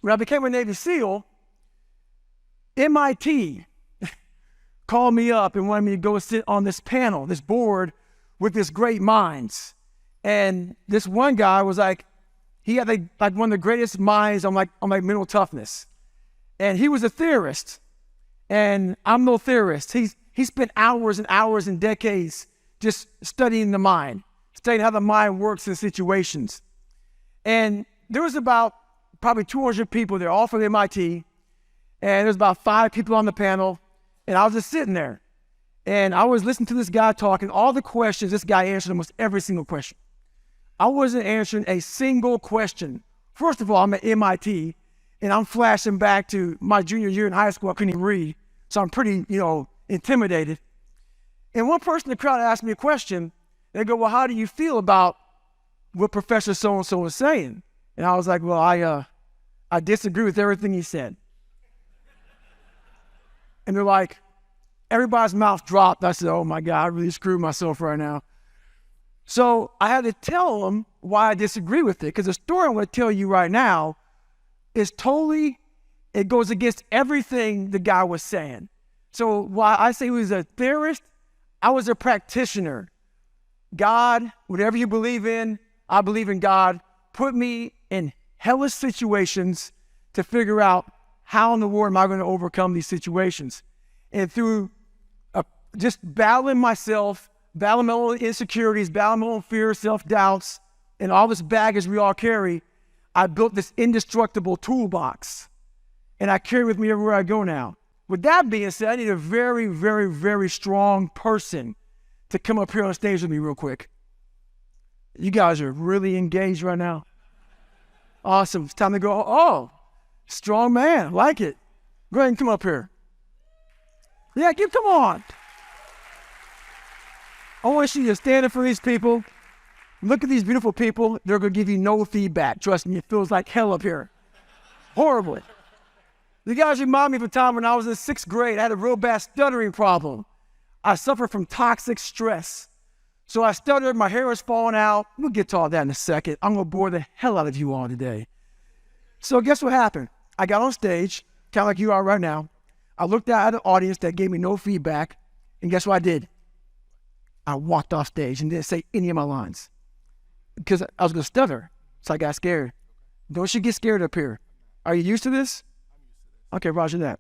when I became a Navy SEAL, MIT called me up and wanted me to go sit on this panel, this board with this great minds. And this one guy was like, he had like one of the greatest minds on mental toughness. And he was a theorist, and I'm no theorist. He spent hours and hours and decades just studying the mind, studying how the mind works in situations. And there was about probably 200 people there, all from MIT, and there's about 5 people on the panel, and I was just sitting there. And I was listening to this guy talking, all the questions, this guy answered almost every single question. I wasn't answering a single question. First of all, I'm at MIT, and I'm flashing back to my junior year in high school. I couldn't even read, so I'm pretty, intimidated. And one person in the crowd asked me a question. They go, well, how do you feel about what Professor so-and-so is saying? And I was like, well, I disagree with everything he said. And they're like, everybody's mouth dropped. I said, oh my God, I really screwed myself right now. So I had to tell them why I disagree with it, because the story I'm going to tell you right now is it goes against everything the guy was saying. So while I say he was a theorist, I was a practitioner. God, whatever you believe in, I believe in God, put me in hellish situations to figure out how in the world am I going to overcome these situations. And through just battling myself, battling my own insecurities, battling my own fears, self-doubts, and all this baggage we all carry, I built this indestructible toolbox. And I carry it with me everywhere I go now. With that being said, I need a very, very, very strong person to come up here on stage with me real quick. You guys are really engaged right now. Awesome. It's time to go. Oh, strong man. Like it. Go ahead and come up here. Yeah, come on. I want you to stand up for these people. Look at these beautiful people. They're going to give you no feedback. Trust me, it feels like hell up here. Horribly. You guys remind me of a time when I was in 6th grade. I had a real bad stuttering problem. I suffered from toxic stress. So I stuttered, my hair was falling out. We'll get to all that in a second. I'm going to bore the hell out of you all today. So guess what happened? I got on stage, kind of like you are right now. I looked out at the audience that gave me no feedback, and guess what I did? I walked off stage and didn't say any of my lines because I was going to stutter, so I got scared. Don't you get scared up here. Are you used to this? Okay, roger that.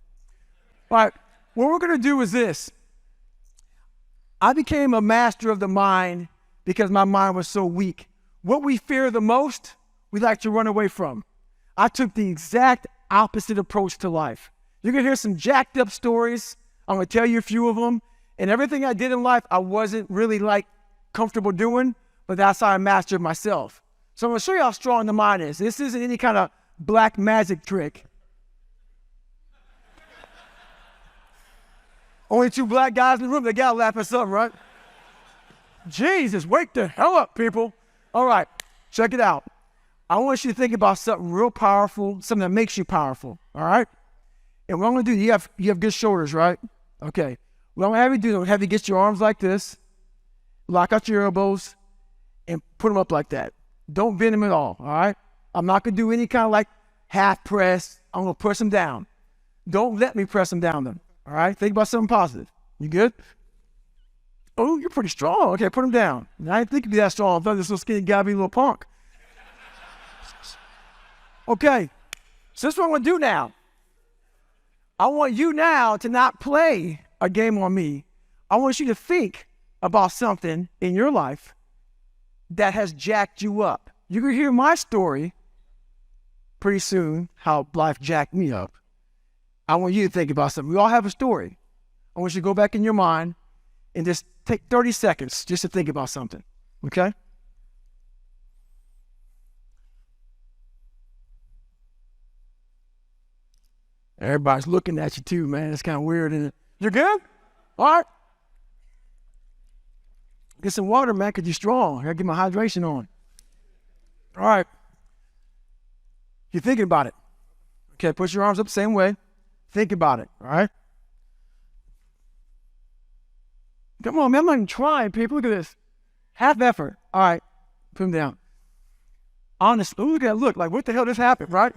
All right, what we're going to do is this. I became a master of the mind because my mind was so weak. What we fear the most, we like to run away from. I took the exact opposite approach to life. You're going to hear some jacked up stories. I'm going to tell you a few of them. And everything I did in life, I wasn't really comfortable doing, but that's how I mastered myself. So I'm going to show you how strong the mind is. This isn't any kind of black magic trick. Only 2 black guys in the room, they got to laugh at something, right? Jesus, wake the hell up, people. All right, check it out. I want you to think about something real powerful, something that makes you powerful, all right? And what I'm going to do, you have good shoulders, right? Okay. What I'm going to have you do, have you get your arms like this, lock out your elbows, and put them up like that. Don't bend them at all right? I'm not going to do any kind of half press. I'm going to press them down. Don't let me press them down them, all right? Think about something positive. You good? Oh, you're pretty strong. Okay, put them down. I didn't think you'd be that strong. I thought this little skinny guy would be a little punk. Okay, so this is what I'm going to do now. I want you now to not play a game on me. I want you to think about something in your life that has jacked you up. You're going to hear my story pretty soon, how life jacked me up. I want you to think about something. We all have a story. I want you to go back in your mind and just take 30 seconds just to think about something, okay? Everybody's looking at you too, man. It's kind of weird, isn't it? You're good? All right. Get some water, man, because you're strong. I got to get my hydration on. All right. You're thinking about it. Okay, push your arms up the same way. Think about it, all right? Come on, man. I'm not even trying, people. Look at this. Half effort. All right. Put them down. Honestly, look at that look. Like, what the hell just happened, right?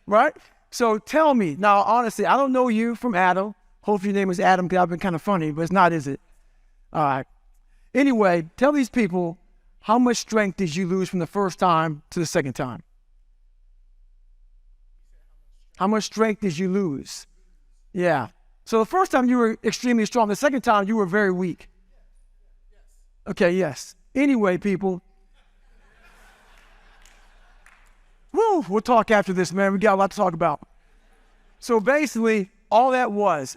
Right? So tell me, now honestly, I don't know you from Adam. Hopefully your name is Adam because I've been kind of funny, but it's not, is it? All right. Anyway, tell these people, how much strength did you lose from the first time to the second time? How much strength did you lose? Yeah. So the first time you were extremely strong. The second time you were very weak. Okay, yes. Anyway, people. Woo, we'll talk after this, man. We got a lot to talk about. So basically, all that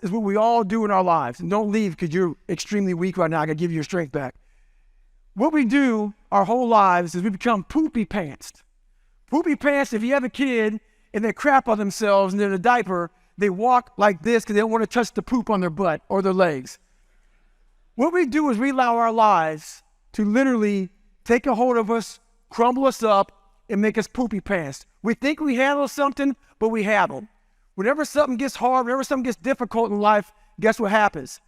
is what we all do in our lives. And don't leave because you're extremely weak right now. I got to give you your strength back. What we do our whole lives is we become poopy pantsed. Poopy pants, if you have a kid and they crap on themselves and they're in a diaper, they walk like this because they don't want to touch the poop on their butt or their legs. What we do is we allow our lives to literally take a hold of us, crumble us up, and make us poopy pants. We think we handle something, but we haven't. Whenever something gets hard, whenever something gets difficult in life, guess what happens?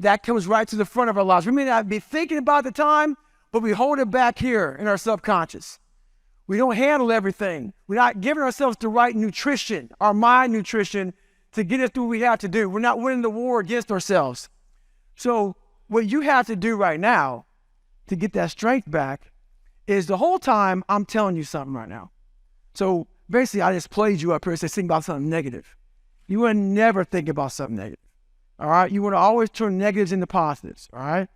That comes right to the front of our lives. We may not be thinking about the time, but we hold it back here in our subconscious. We don't handle everything. We're not giving ourselves the right nutrition, our mind nutrition, to get us through what we have to do. We're not winning the war against ourselves. So what you have to do right now to get that strength back is the whole time I'm telling you something right now. So basically, I just played you up here and said, think about something negative. You would never think about something negative. All right? You want to always turn negatives into positives. All right?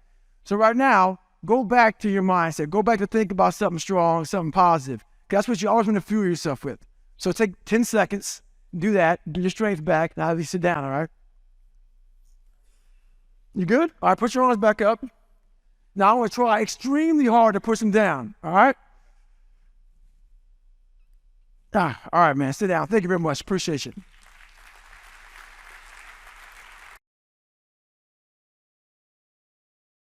So right now, go back to your mindset. Go back to think about something strong, something positive. That's what you always want to fuel yourself with. So take 10 seconds, do that, get your strength back. Now you sit down, all right? You good? All right, put your arms back up. Now I'm going to try extremely hard to push them down, all right? All right, man, sit down. Thank you very much. Appreciate you.